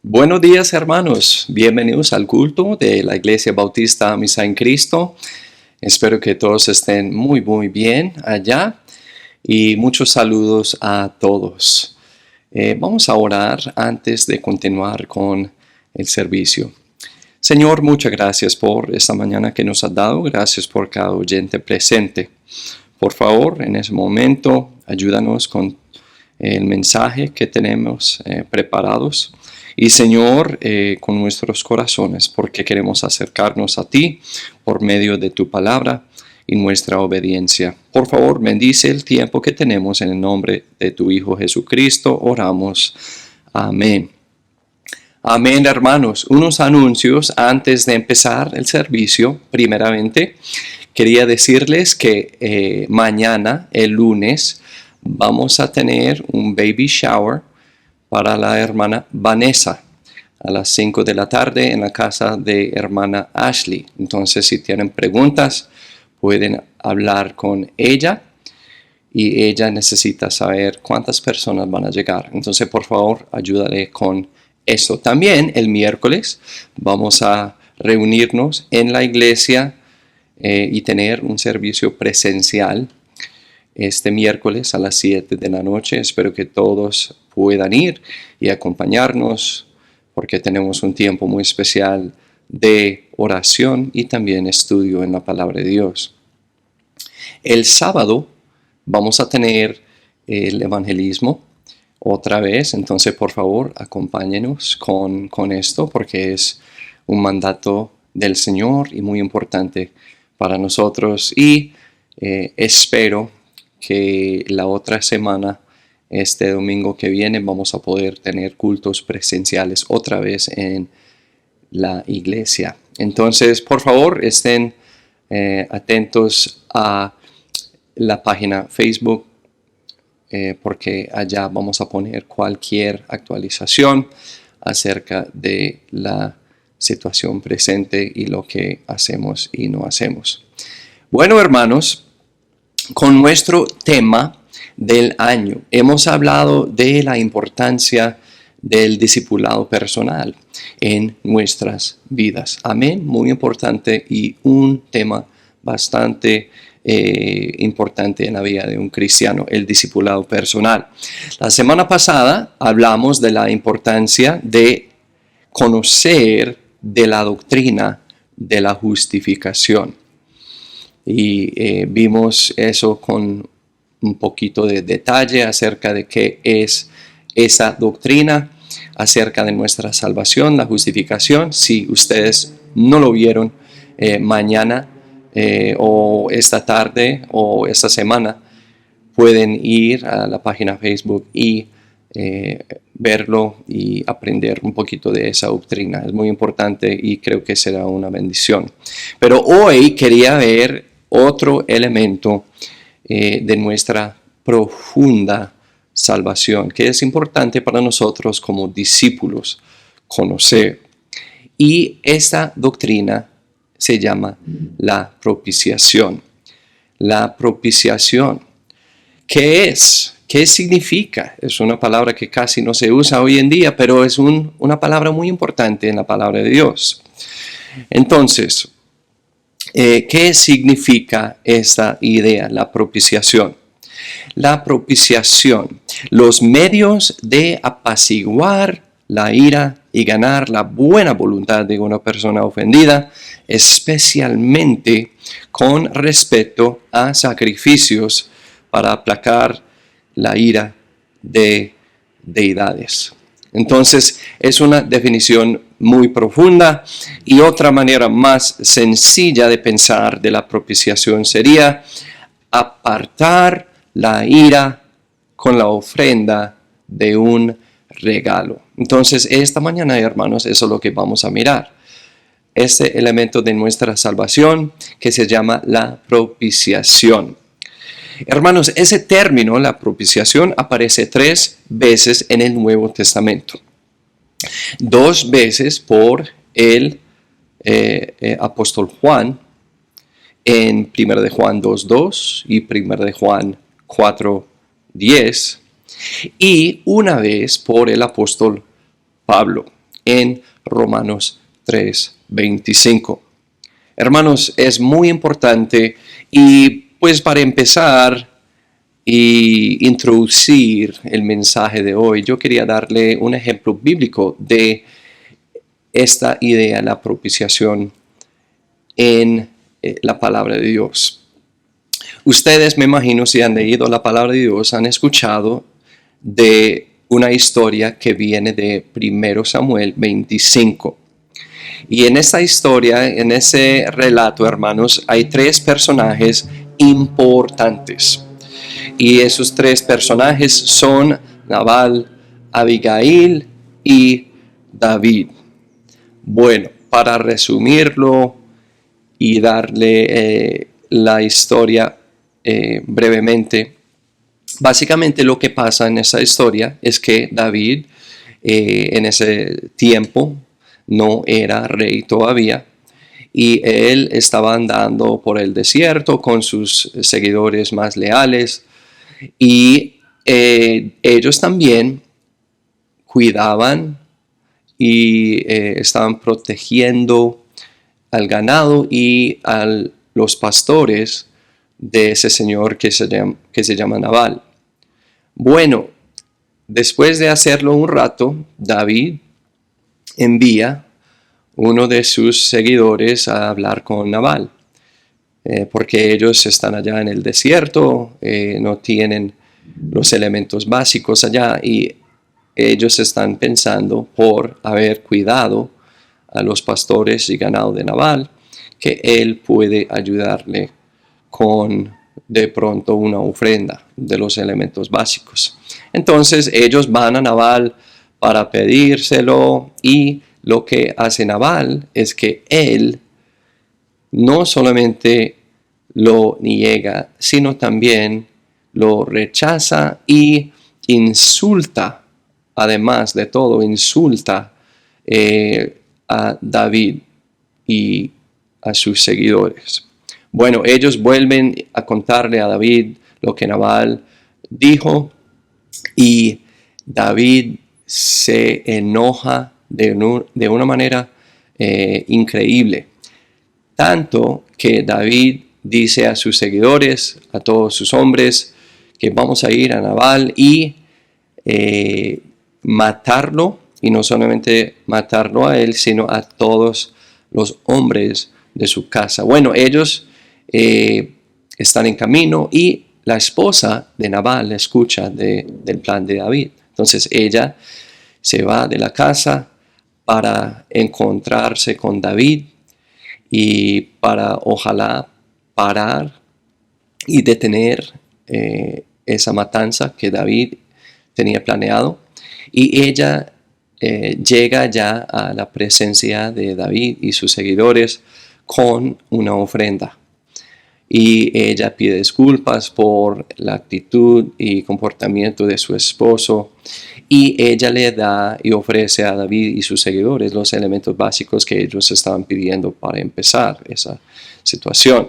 Buenos días, hermanos. Bienvenidos al culto de la Iglesia Bautista Misa en Cristo. Espero que todos estén muy bien allá y muchos saludos a todos. Vamos a orar antes de continuar con el servicio. Señor, muchas gracias por esta mañana que nos has dado. Gracias por cada oyente presente. Por favor, en ese momento, ayúdanos con el mensaje que tenemos preparados. Y Señor, con nuestros corazones, porque queremos acercarnos a ti por medio de tu palabra y nuestra obediencia. Por favor, bendice el tiempo que tenemos en el nombre de tu Hijo Jesucristo. Oramos. Amén. Amén, hermanos. Unos anuncios antes de empezar el servicio. Primeramente, quería decirles que mañana, el lunes, vamos a tener un baby shower para la hermana Vanessa a las 5 de la tarde en la casa de hermana Ashley. Entonces, si tienen preguntas, pueden hablar con ella y ella necesita saber cuántas personas van a llegar. Entonces, por favor, ayúdale con eso. También el miércoles vamos a reunirnos en la iglesia y tener un servicio presencial este miércoles a las 7 de la noche. Espero que todos puedan ir y acompañarnos porque tenemos un tiempo muy especial de oración y también estudio en la palabra de Dios. El sábado vamos a tener el evangelismo otra vez, entonces por favor acompáñenos con esto porque es un mandato del Señor y muy importante para nosotros y espero que la otra semana, este domingo que viene, vamos a poder tener cultos presenciales otra vez en la iglesia. Entonces, por favor, estén atentos a la página Facebook porque allá vamos a poner cualquier actualización acerca de la situación presente y lo que hacemos y no hacemos. Bueno, hermanos, con nuestro tema del año, hemos hablado de la importancia del discipulado personal en nuestras vidas. Amén, muy importante y un tema bastante importante en la vida de un cristiano, el discipulado personal. La semana pasada hablamos de la importancia de conocer de la doctrina de la justificación. Y vimos eso con un poquito de detalle acerca de qué es esa doctrina, acerca de nuestra salvación, la justificación. Si ustedes no lo vieron mañana o esta tarde o esta semana, pueden ir a la página Facebook y verlo y aprender un poquito de esa doctrina. Es muy importante y creo que será una bendición. Pero hoy quería ver otro elemento de nuestra profunda salvación, que es importante para nosotros como discípulos conocer. Y esta doctrina se llama la propiciación. La propiciación. ¿Qué es? ¿Qué significa? Es una palabra que casi no se usa hoy en día, pero es una palabra muy importante en la palabra de Dios. Entonces, ¿qué significa esta idea, la propiciación? La propiciación, los medios de apaciguar la ira y ganar la buena voluntad de una persona ofendida, especialmente con respecto a sacrificios para aplacar la ira de deidades. Entonces, es una definición muy profunda y otra manera más sencilla de pensar de la propiciación sería apartar la ira con la ofrenda de un regalo. Entonces, esta mañana, hermanos, eso es lo que vamos a mirar. Este elemento de nuestra salvación que se llama la propiciación. Hermanos, ese término, la propiciación, aparece 3 veces en el Nuevo Testamento. 2 veces por el apóstol Juan en 1 de Juan 2:2 y 1 de Juan 4:10 y una vez por el apóstol Pablo en Romanos 3:25. Hermanos, es muy importante y pues para empezar y introducir el mensaje de hoy, yo quería darle un ejemplo bíblico de esta idea, la propiciación en la palabra de Dios. Ustedes, me imagino, si han leído la palabra de Dios, han escuchado de una historia que viene de 1 Samuel 25. Y en esta historia, en ese relato, hermanos, hay tres personajes importantes. Y esos tres personajes son Nabal, Abigail y David. Bueno, para resumirlo y darle la historia brevemente, básicamente lo que pasa en esa historia es que David en ese tiempo no era rey todavía y él estaba andando por el desierto con sus seguidores más leales y ellos también cuidaban y estaban protegiendo al ganado y a los pastores de ese señor que se llama Nabal. Bueno, después de hacerlo un rato, David envía uno de sus seguidores a hablar con Nabal, porque ellos están allá en el desierto, no tienen los elementos básicos allá y ellos están pensando por haber cuidado a los pastores y ganado de Nabal, que él puede ayudarle con de pronto una ofrenda de los elementos básicos. Entonces ellos van a Nabal para pedírselo y lo que hace Nabal es que él no solamente lo niega, sino también lo rechaza y insulta, además de todo, insulta a David y a sus seguidores. Bueno, ellos vuelven a contarle a David lo que Nabal dijo y David se enoja de una manera increíble. Tanto que David dice a sus seguidores, a todos sus hombres, que vamos a ir a Nabal y matarlo, y no solamente matarlo a él, sino a todos los hombres de su casa. Bueno, ellos están en camino y la esposa de Nabal escucha del plan de David. Entonces ella se va de la casa para encontrarse con David y para ojalá parar y detener esa matanza que David tenía planeado. Y ella llega ya a la presencia de David y sus seguidores con una ofrenda. Y ella pide disculpas por la actitud y comportamiento de su esposo. Y ella le da y ofrece a David y sus seguidores los elementos básicos que ellos estaban pidiendo para empezar esa situación.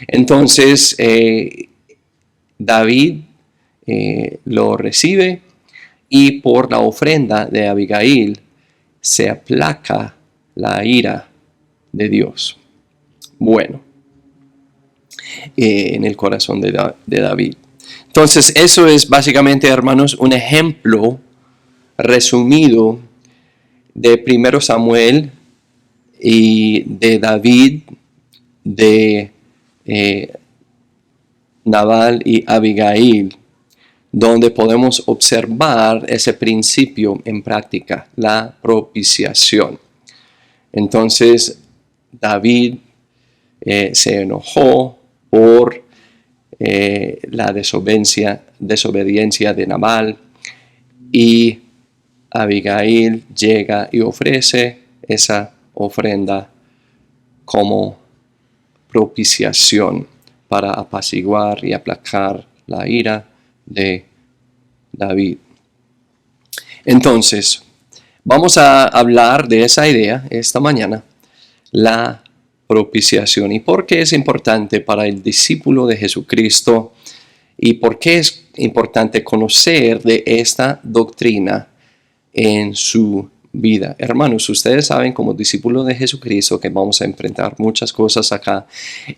Entonces, David lo recibe y por la ofrenda de Abigail se aplaca la ira de Dios. Bueno, en el corazón de David. Entonces, eso es básicamente, hermanos, un ejemplo resumido de 1 Samuel y de David, de Nabal y Abigail, donde podemos observar ese principio en práctica, la propiciación. Entonces, David se enojó por la desobediencia de Nabal y Abigail llega y ofrece esa ofrenda como propiciación para apaciguar y aplacar la ira de David. Entonces, vamos a hablar de esa idea esta mañana, la propiciación, y por qué es importante para el discípulo de Jesucristo y por qué es importante conocer de esta doctrina en su vida. Hermanos, ustedes saben como discípulos de Jesucristo que vamos a enfrentar muchas cosas acá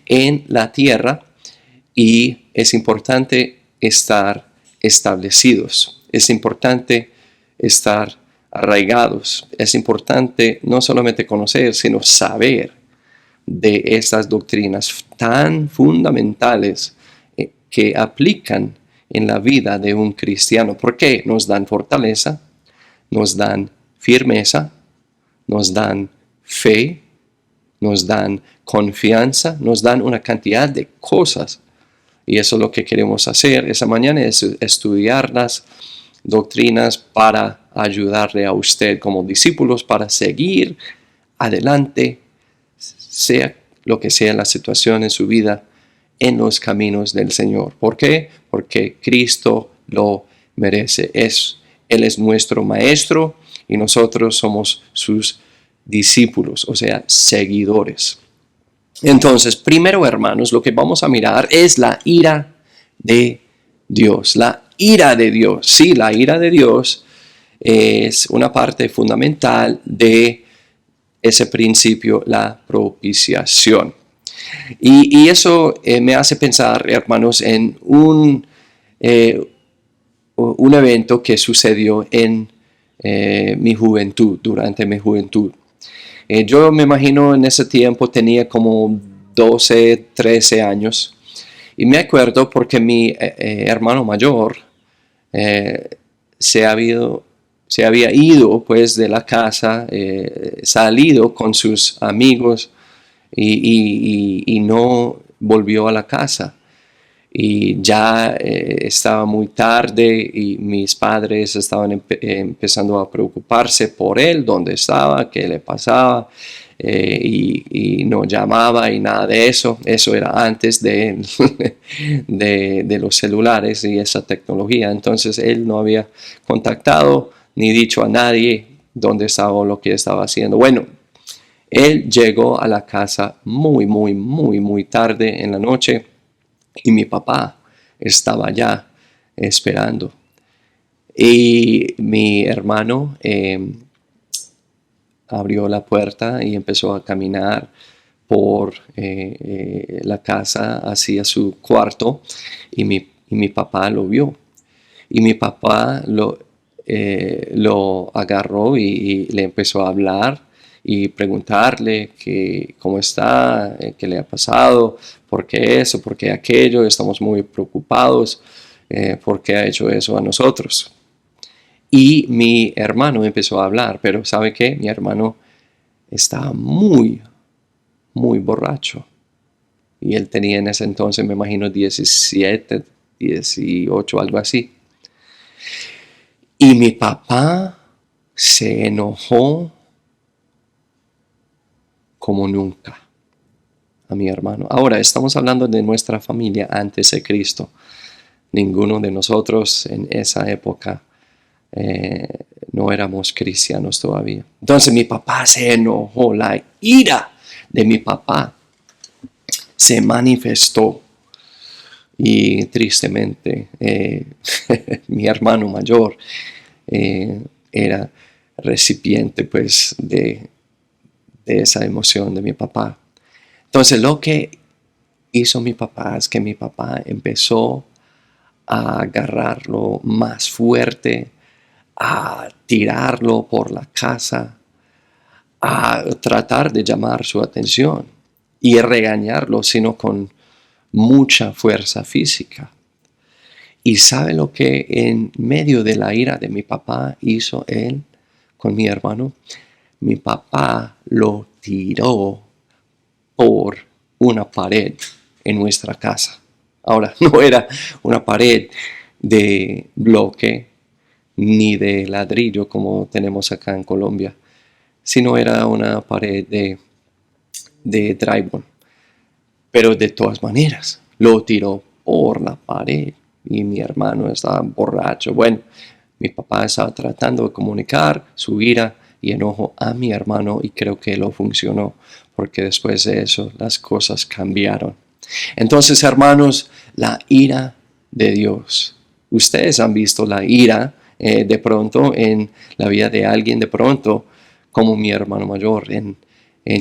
en la tierra y es importante estar establecidos. Es importante estar arraigados. Es importante no solamente conocer, sino saber de estas doctrinas tan fundamentales que aplican en la vida de un cristiano, porque nos dan fortaleza, nos dan firmeza, nos dan fe, nos dan confianza, nos dan una cantidad de cosas. Y eso es lo que queremos hacer esa mañana, es estudiar las doctrinas para ayudarle a usted como discípulos para seguir adelante, sea lo que sea la situación en su vida, en los caminos del Señor. ¿Por qué? Porque Cristo lo merece. Él es nuestro maestro y nosotros somos sus discípulos, o sea, seguidores. Entonces, primero, hermanos, lo que vamos a mirar es la ira de Dios. La ira de Dios. Sí, la ira de Dios es una parte fundamental de ese principio, la propiciación. Y eso me hace pensar, hermanos, en un evento que sucedió en mi juventud, durante mi juventud. Yo me imagino en ese tiempo tenía como 12, 13 años. Y me acuerdo porque mi hermano mayor se había ido pues de la casa, salido con sus amigos y no volvió a la casa. Y ya estaba muy tarde y mis padres estaban empezando a preocuparse por él, dónde estaba, qué le pasaba, y no llamaba y nada de eso. Eso era antes de los celulares y esa tecnología. Entonces él no había contactado ni dicho a nadie dónde estaba o lo que estaba haciendo. Bueno, él llegó a la casa muy tarde en la noche. Y mi papá estaba allá esperando. Y mi hermano abrió la puerta y empezó a caminar por la casa hacia su cuarto. Y mi papá lo vio. Y mi papá lo agarró y le empezó a hablar y preguntarle cómo está, qué le ha pasado, por qué eso, por qué aquello, estamos muy preocupados, por qué ha hecho eso a nosotros. Y mi hermano empezó a hablar, pero ¿sabe qué? Mi hermano estaba muy borracho. Y él tenía en ese entonces, me imagino, 17, 18, algo así. Y mi papá se enojó como nunca a mi hermano. Ahora, estamos hablando de nuestra familia antes de Cristo. Ninguno de nosotros en esa época no éramos cristianos todavía. Entonces mi papá se enojó. La ira de mi papá se manifestó. Y tristemente, mi hermano mayor era recipiente pues de esa emoción de mi papá. Entonces lo que hizo mi papá es que mi papá empezó a agarrarlo más fuerte, a tirarlo por la casa, a tratar de llamar su atención y regañarlo, sino con mucha fuerza física. ¿Y sabe lo que en medio de la ira de mi papá hizo él con mi hermano? Mi papá lo tiró por una pared en nuestra casa. Ahora, no era una pared de bloque ni de ladrillo como tenemos acá en Colombia, sino era una pared de drywall. Pero de todas maneras, lo tiró por la pared y mi hermano estaba borracho. Bueno, mi papá estaba tratando de comunicar su ira y enojo a mi hermano y creo que lo funcionó porque después de eso las cosas cambiaron. Entonces, hermanos, la ira de Dios. Ustedes han visto la ira de pronto en la vida de alguien, de pronto como mi hermano mayor, en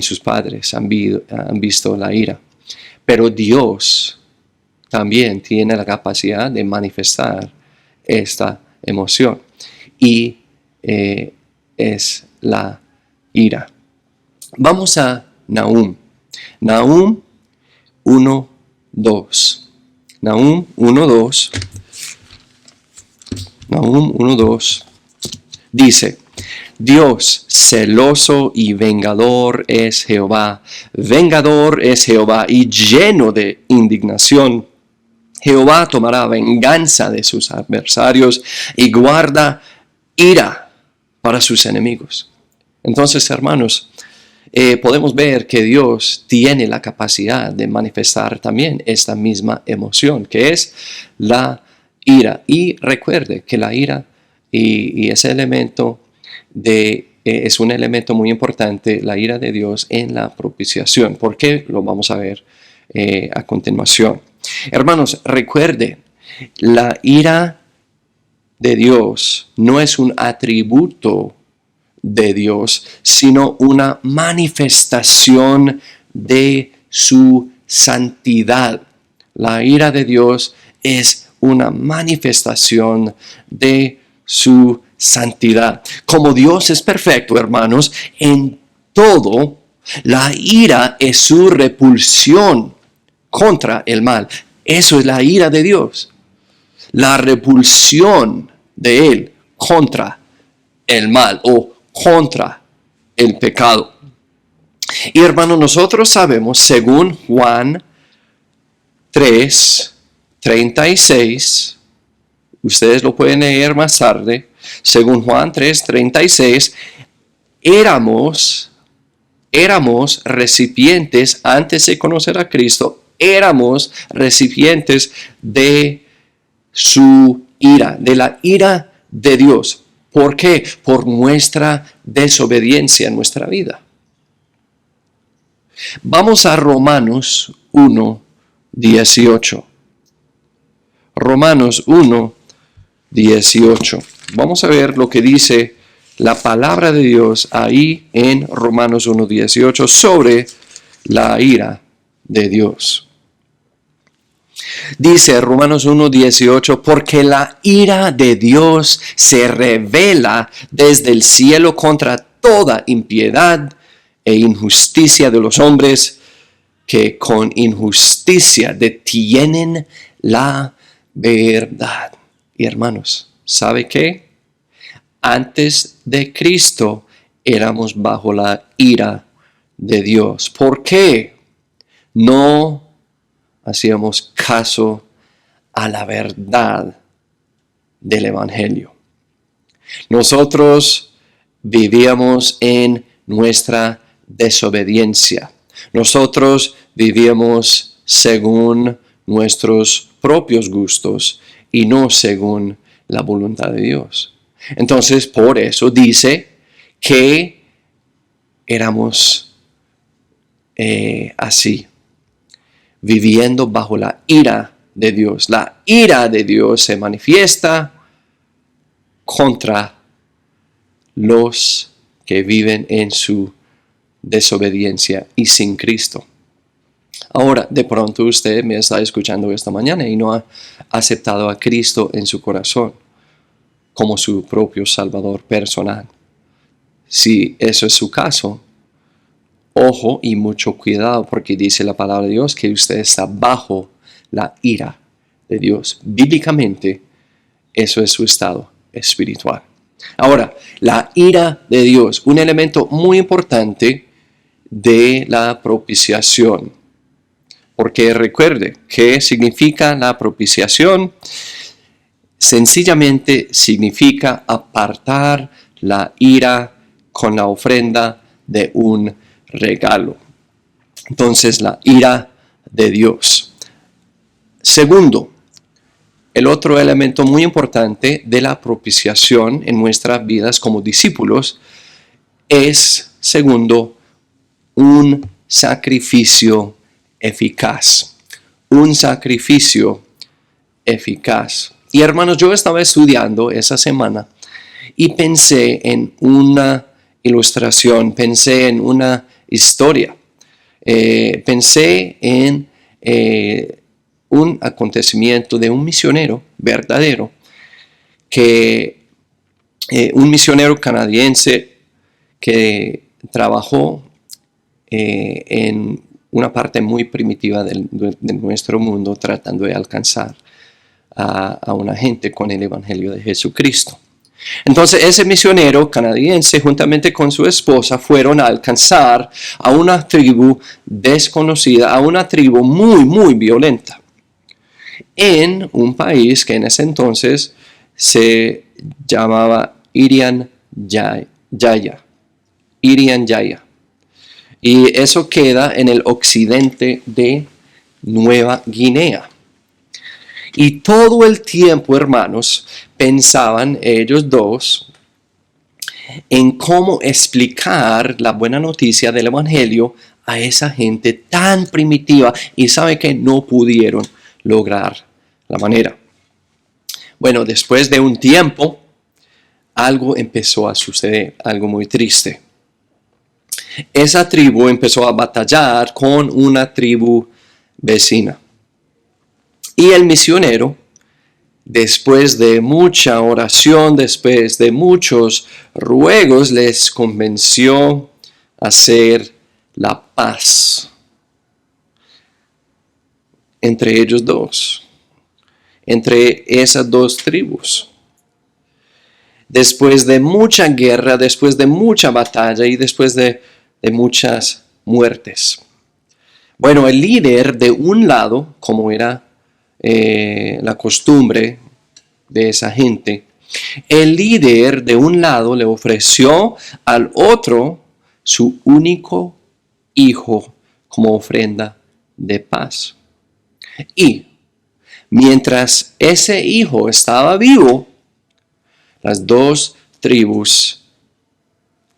sus padres han visto la ira. Pero Dios también tiene la capacidad de manifestar esta emoción y es la ira. Vamos a Nahum. Nahum 1:2. Nahum 1:2. Nahum 1:2 dice: Dios celoso y vengador es Jehová y lleno de indignación. Jehová tomará venganza de sus adversarios y guarda ira para sus enemigos. Entonces, hermanos, podemos ver que Dios tiene la capacidad de manifestar también esta misma emoción, que es la ira. Y recuerde que la ira y ese elemento es un elemento muy importante, la ira de Dios en la propiciación. ¿Por qué? Lo vamos a ver a continuación. Hermanos, recuerde, la ira de Dios no es un atributo de Dios, sino una manifestación de su santidad. La ira de Dios es una manifestación de su santidad. Como Dios es perfecto, hermanos, en todo, la ira es su repulsión contra el mal. Eso es la ira de Dios. La repulsión de Él contra el mal o contra el pecado. Y hermanos, nosotros sabemos, según Juan 3:36, ustedes lo pueden leer más tarde, según Juan 3:36, éramos recipientes antes de conocer a Cristo, éramos recipientes de su ira, de la ira de Dios. ¿Por qué? Por nuestra desobediencia en nuestra vida. Vamos a Romanos 1:18. Romanos 1:18. Vamos a ver lo que dice la palabra de Dios ahí en Romanos 1:18 sobre la ira de Dios. Dice Romanos 1:18, porque la ira de Dios se revela desde el cielo contra toda impiedad e injusticia de los hombres que con injusticia detienen la verdad. Y hermanos, ¿sabe qué? Antes de Cristo éramos bajo la ira de Dios. ¿Por qué? No hacíamos caso a la verdad del Evangelio. Nosotros vivíamos en nuestra desobediencia. Nosotros vivíamos según nuestros propios gustos y no según la voluntad de Dios. Entonces, por eso dice que éramos así, viviendo bajo la ira de Dios. La ira de Dios se manifiesta contra los que viven en su desobediencia y sin Cristo. Ahora, de pronto usted me está escuchando esta mañana y no ha aceptado a Cristo en su corazón como su propio Salvador personal. Si eso es su caso, ojo y mucho cuidado, porque dice la palabra de Dios que usted está bajo la ira de Dios. Bíblicamente, eso es su estado espiritual. Ahora, la ira de Dios, un elemento muy importante de la propiciación. Porque recuerde, ¿qué significa la propiciación? Sencillamente significa apartar la ira con la ofrenda de un regalo. Entonces, la ira de Dios. Segundo, el otro elemento muy importante de la propiciación en nuestras vidas como discípulos es, segundo, un sacrificio eficaz. Un sacrificio eficaz. Y hermanos, yo estaba estudiando esa semana y pensé en una ilustración, pensé en una historia, pensé en un acontecimiento de un misionero verdadero, un misionero canadiense que trabajó en una parte muy primitiva de nuestro mundo tratando de alcanzar a una gente con el Evangelio de Jesucristo. Entonces ese misionero canadiense juntamente con su esposa fueron a alcanzar a una tribu desconocida, a una tribu muy violenta, en un país que en ese entonces se llamaba Irian Jaya. Y eso queda en el occidente de Nueva Guinea. Y todo el tiempo, hermanos, pensaban ellos dos en cómo explicar la buena noticia del Evangelio a esa gente tan primitiva. Y sabe que no pudieron lograr la manera. Bueno, después de un tiempo, algo empezó a suceder, algo muy triste. Esa tribu empezó a batallar con una tribu vecina. Y el misionero, después de mucha oración, después de muchos ruegos, les convenció a hacer la paz entre ellos dos, entre esas dos tribus. Después de mucha guerra, después de mucha batalla y después de muchas muertes. Bueno, el líder de un lado, como era la costumbre de esa gente, el líder de un lado le ofreció al otro su único hijo como ofrenda de paz. Y mientras ese hijo estaba vivo, las dos tribus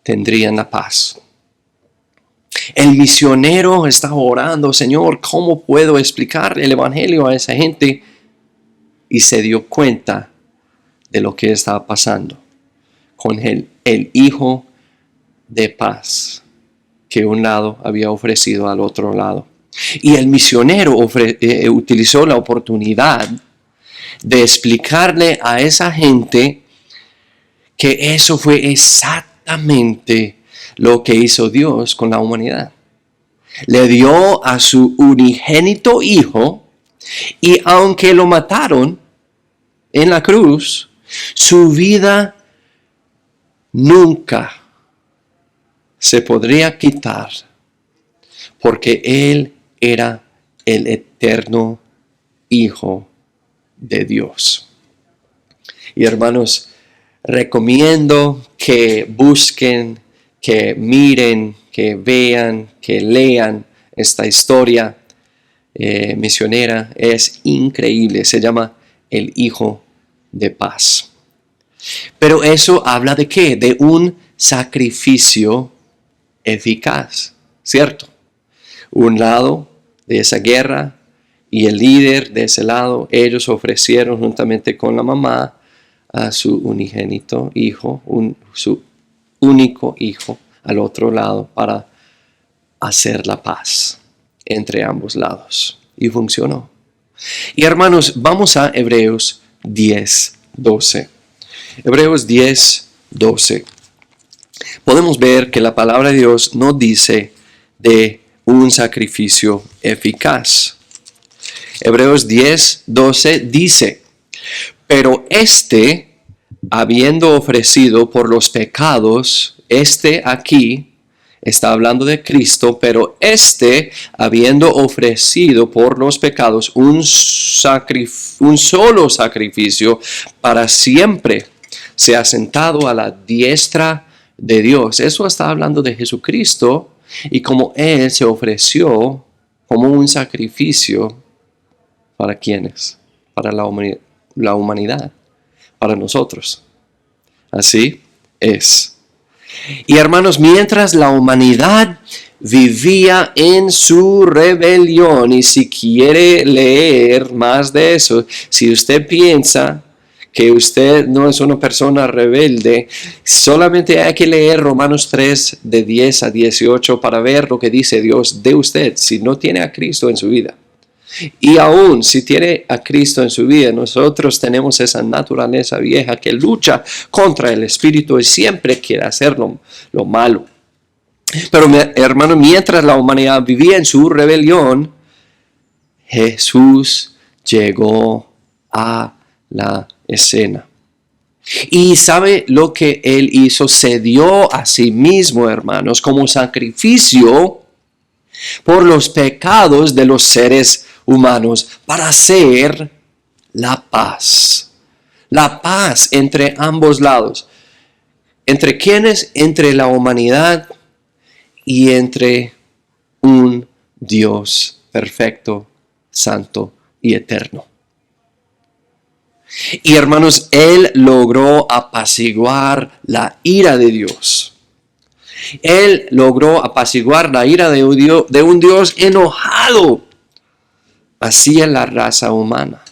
tendrían la paz. El misionero estaba orando: Señor, ¿cómo puedo explicar el Evangelio a esa gente? Y se dio cuenta de lo que estaba pasando con el hijo de paz que un lado había ofrecido al otro lado. Y el misionero utilizó la oportunidad de explicarle a esa gente que eso fue exactamente lo que hizo Dios con la humanidad. Le dio a su unigénito hijo, y aunque lo mataron en la cruz, su vida nunca se podría quitar, porque Él era el eterno Hijo de Dios. Y hermanos, recomiendo que busquen, que miren, que vean, que lean esta historia misionera. Es increíble, se llama El Hijo de Paz. Pero eso habla ¿de qué? De un sacrificio eficaz, ¿cierto? Un lado de esa guerra y el líder de ese lado, ellos ofrecieron juntamente con la mamá a su unigénito hijo, su único hijo al otro lado, para hacer la paz entre ambos lados. Y funcionó. Y hermanos, vamos a Hebreos 10:12. Hebreos 10:12. Podemos ver que la palabra de Dios nos dice de un sacrificio eficaz. Hebreos 10:12 dice: pero habiendo ofrecido por los pecados, aquí está hablando de Cristo, pero habiendo ofrecido por los pecados un solo sacrificio para siempre, se ha sentado a la diestra de Dios. Eso está hablando de Jesucristo y como Él se ofreció como un sacrificio. ¿Para quiénes? Para la humanidad, para nosotros. Así es. Y hermanos, mientras la humanidad vivía en su rebelión, y si quiere leer más de eso, si usted piensa que usted no es una persona rebelde, solamente hay que leer Romanos 3 de 10 a 18 para ver lo que dice Dios de usted si no tiene a Cristo en su vida. Y aún si tiene a Cristo en su vida, nosotros tenemos esa naturaleza vieja que lucha contra el Espíritu y siempre quiere hacer lo malo. Pero hermano, mientras la humanidad vivía en su rebelión, Jesús llegó a la escena. Y sabe lo que Él hizo, se dio a sí mismo, hermanos, como sacrificio por los pecados de los seres humanos para hacer la paz. La paz entre ambos lados. ¿Entre quiénes? Entre la humanidad y entre un Dios perfecto, santo y eterno. Y hermanos, Él logró apaciguar la ira de Dios. Él logró apaciguar la ira de un Dios enojado hacia la raza humana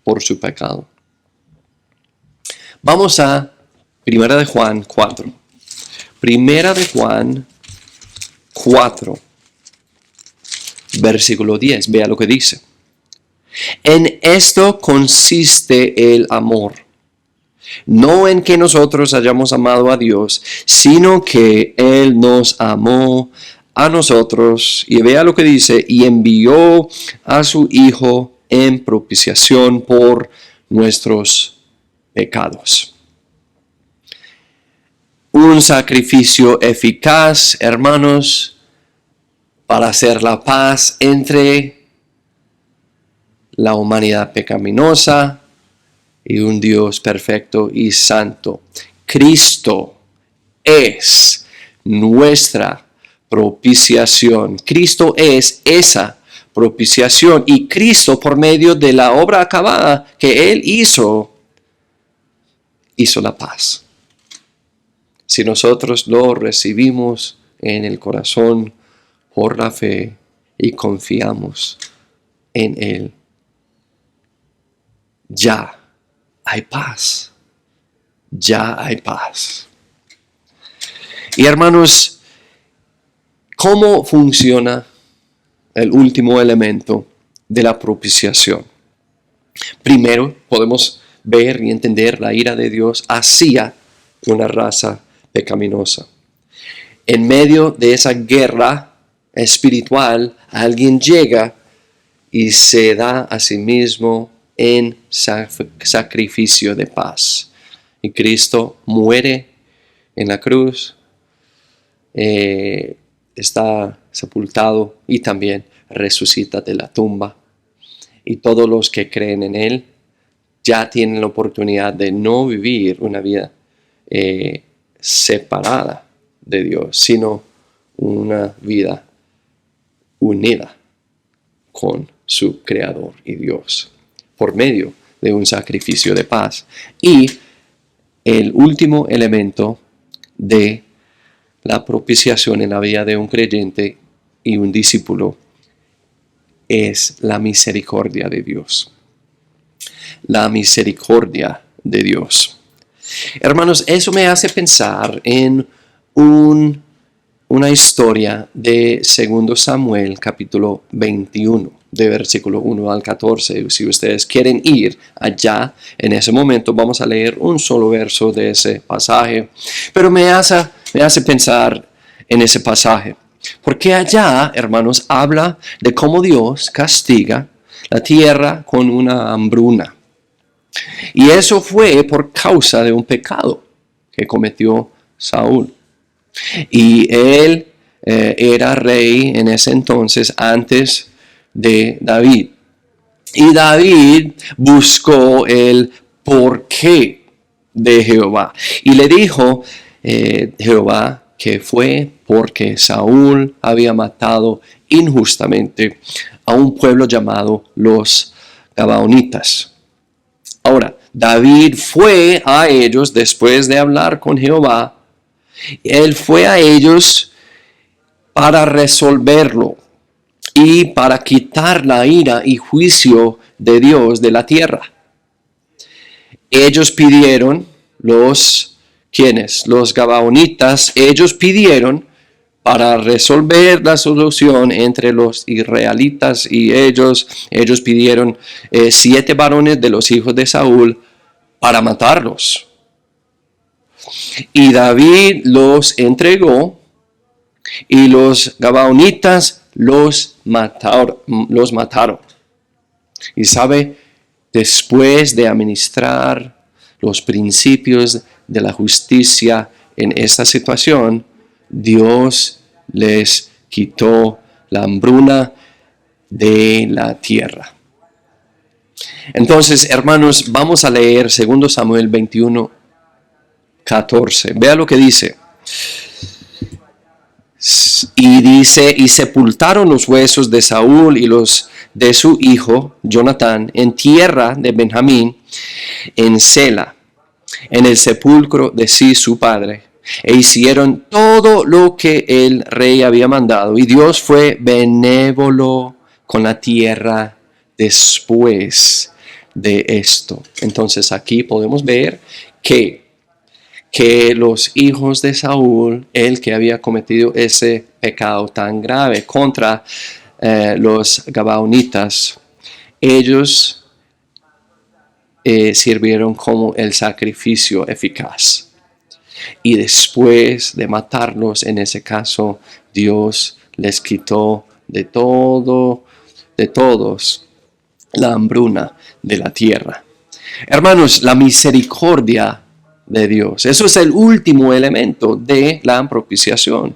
por su pecado. Vamos a 1 de Juan 4. 1 de Juan 4, versículo 10. Vea lo que dice. En esto consiste el amor. No en que nosotros hayamos amado a Dios, sino que Él nos amó a nosotros. Y vea lo que dice, y envió a su Hijo en propiciación por nuestros pecados. Un sacrificio eficaz, hermanos, para hacer la paz entre la humanidad pecaminosa y un Dios perfecto y santo. Cristo es nuestra propiciación. Cristo es esa propiciación. Y Cristo, por medio de la obra acabada que Él hizo la paz. Si nosotros lo recibimos en el corazón por la fe y confiamos en Él, ya hay paz. Ya hay paz. Y hermanos, ¿cómo funciona el último elemento de la propiciación? Primero, podemos ver y entender la ira de Dios hacia una raza pecaminosa. En medio de esa guerra espiritual, alguien llega y se da a sí mismo en sacrificio de paz. Y Cristo muere en la cruz, está sepultado y también resucita de la tumba. Y todos los que creen en Él ya tienen la oportunidad de no vivir una vida separada de Dios, sino una vida unida con su Creador y Dios, por medio de un sacrificio de paz. Y el último elemento de la propiciación en la vida de un creyente y un discípulo es la misericordia de Dios. La misericordia de Dios. Hermanos, eso me hace pensar en una historia de 2 Samuel capítulo 21, de versículo 1 al 14. Si ustedes quieren ir allá, en ese momento vamos a leer un solo verso de ese pasaje. Pero me hace pensar en ese pasaje. Porque allá, hermanos, habla de cómo Dios castiga la tierra con una hambruna. Y eso fue por causa de un pecado que cometió Saúl. Y él era rey en ese entonces antes de David. Y David buscó el porqué de Jehová. Y le dijo Jehová que fue porque Saúl había matado injustamente a un pueblo llamado los Gabaonitas. Ahora, David fue a ellos después de hablar con Jehová. Él fue a ellos para resolverlo y para quitar la ira y juicio de Dios de la tierra. ellos pidieron, ¿quiénes? Los gabaonitas, ellos pidieron para resolver la solución entre los israelitas y ellos pidieron 7 varones de los hijos de Saúl para matarlos. Y David los entregó y los gabaonitas los mataron. Y sabe, después de administrar los principios de la justicia en esta situación, Dios les quitó la hambruna de la tierra. Entonces, hermanos, vamos a leer 2 Samuel 21, 14. Vea lo que dice. Y dice, y sepultaron los huesos de Saúl y los de su hijo Jonatán en tierra de Benjamín, en Sela, en el sepulcro de Cis su padre. E hicieron todo lo que el rey había mandado. Y Dios fue benévolo con la tierra después de esto. Entonces aquí podemos ver que los hijos de Saúl, el que había cometido ese pecado tan grave contra los gabaonitas, ellos sirvieron como el sacrificio eficaz. Y después de matarlos, en ese caso, Dios les quitó de todos la hambruna de la tierra. Hermanos, la misericordia de Dios. Eso es el último elemento de la propiciación.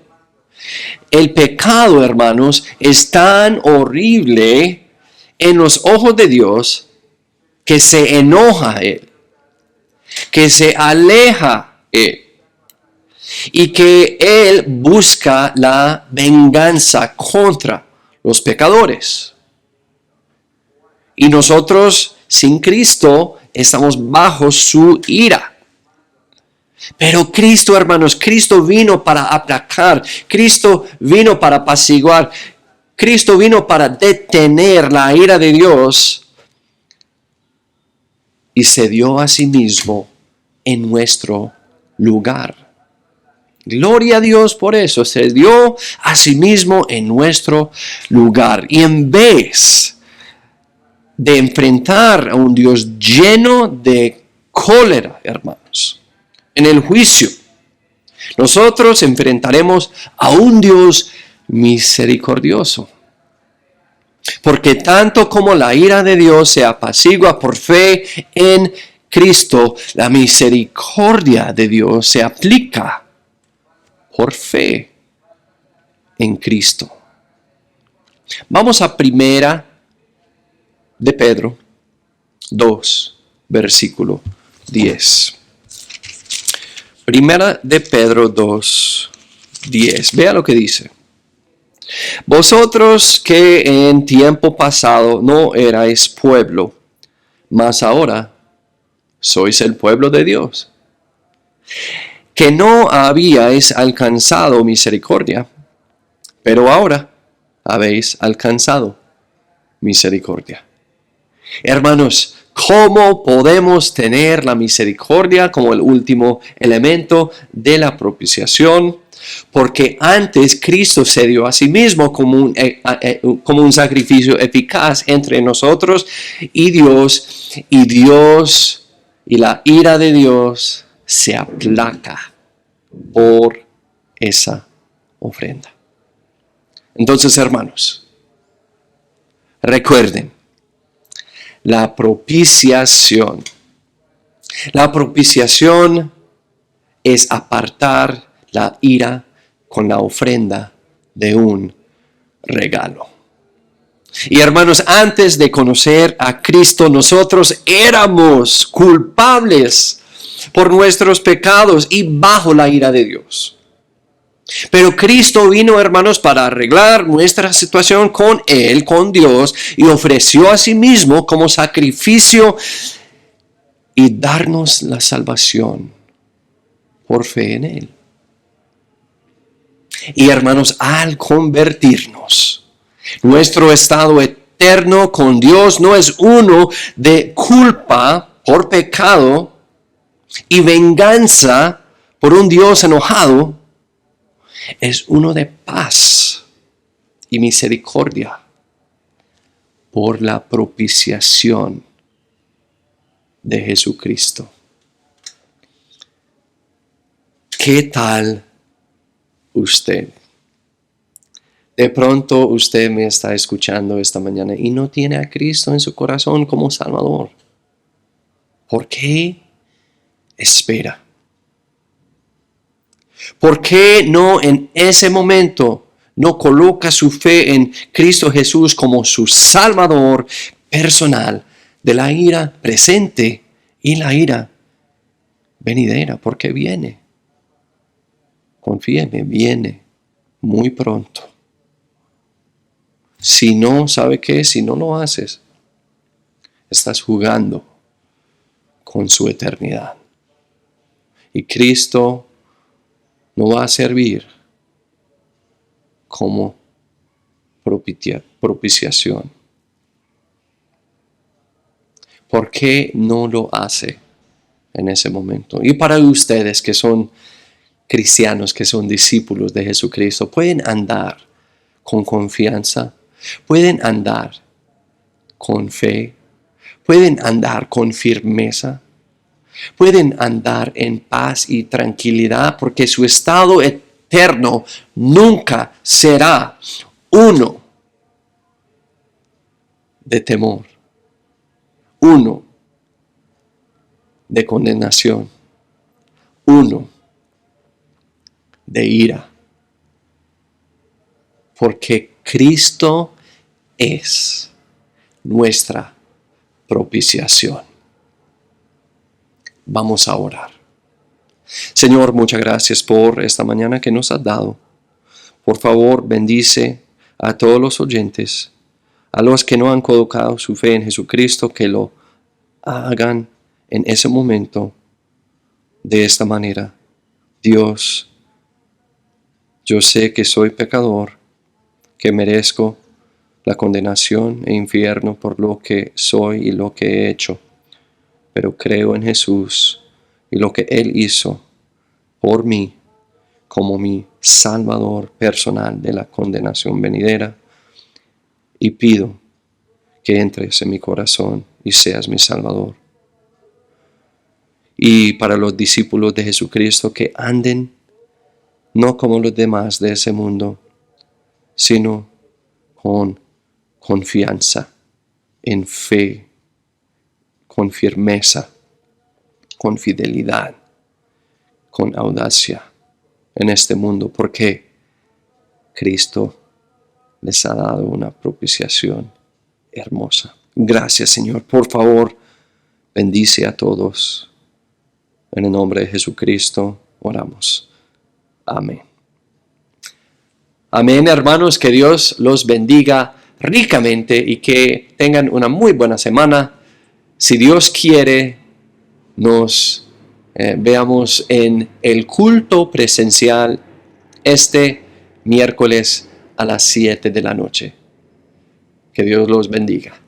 El pecado, hermanos, es tan horrible en los ojos de Dios que se enoja a Él, que se aleja Él y que Él busca la venganza contra los pecadores. Y nosotros, sin Cristo, estamos bajo su ira. Pero Cristo, hermanos, Cristo vino para aplacar, Cristo vino para apaciguar, Cristo vino para detener la ira de Dios y se dio a sí mismo en nuestro lugar. Gloria a Dios por eso, se dio a sí mismo en nuestro lugar. Y en vez de enfrentar a un Dios lleno de cólera, hermanos, en el juicio, nosotros enfrentaremos a un Dios misericordioso. Porque tanto como la ira de Dios se apacigua por fe en Cristo, la misericordia de Dios se aplica por fe en Cristo. Vamos a 1 de Pedro 2, versículo 10. 1 de Pedro 2, 10. Vea lo que dice. Vosotros que en tiempo pasado no erais pueblo, mas ahora sois el pueblo de Dios, que no habíais alcanzado misericordia, pero ahora habéis alcanzado misericordia. Hermanos, ¿cómo podemos tener la misericordia como el último elemento de la propiciación? Porque antes Cristo se dio a sí mismo como un sacrificio eficaz entre nosotros y Dios, y la ira de Dios se aplaca por esa ofrenda. Entonces, hermanos, recuerden, la propiciación es apartar la ira con la ofrenda de un regalo. Y hermanos, antes de conocer a Cristo, nosotros éramos culpables por nuestros pecados y bajo la ira de Dios. Pero Cristo vino, hermanos, para arreglar nuestra situación con Él, con Dios, y ofreció a sí mismo como sacrificio y darnos la salvación por fe en Él. Y hermanos, al convertirnos, nuestro estado eterno con Dios no es uno de culpa por pecado, y venganza por un Dios enojado, es uno de paz y misericordia por la propiciación de Jesucristo. ¿Qué tal usted? De pronto usted me está escuchando esta mañana y no tiene a Cristo en su corazón como Salvador. ¿Por qué espera? ¿Por qué no en ese momento no coloca su fe en Cristo Jesús como su Salvador personal de la ira presente y la ira venidera? Porque viene. Confíeme, viene muy pronto. Si no, ¿sabe qué? Si no lo haces, estás jugando con su eternidad. Y Cristo no va a servir como propiciación. ¿Por qué no lo hace en ese momento? Y para ustedes que son cristianos, que son discípulos de Jesucristo, pueden andar con confianza, pueden andar con fe, pueden andar con firmeza, pueden andar en paz y tranquilidad, porque su estado eterno nunca será uno de temor, uno de condenación, uno de ira, porque Cristo es nuestra propiciación. Vamos a orar. Señor, muchas gracias por esta mañana que nos has dado. Por favor, bendice a todos los oyentes, a los que no han colocado su fe en Jesucristo, que lo hagan en ese momento de esta manera. Dios, yo sé que soy pecador, que merezco la condenación e infierno por lo que soy y lo que he hecho, pero creo en Jesús y lo que Él hizo por mí como mi Salvador personal de la condenación venidera, y pido que entres en mi corazón y seas mi Salvador. Y para los discípulos de Jesucristo, que anden no como los demás de ese mundo, sino con confianza, en fe, con firmeza, con fidelidad, con audacia en este mundo, porque Cristo les ha dado una propiciación hermosa. Gracias, Señor. Por favor, bendice a todos. En el nombre de Jesucristo oramos. Amén. Amén, hermanos. Que Dios los bendiga ricamente y que tengan una muy buena semana. Si Dios quiere, nos veamos en el culto presencial este miércoles a las 7 de la noche. Que Dios los bendiga.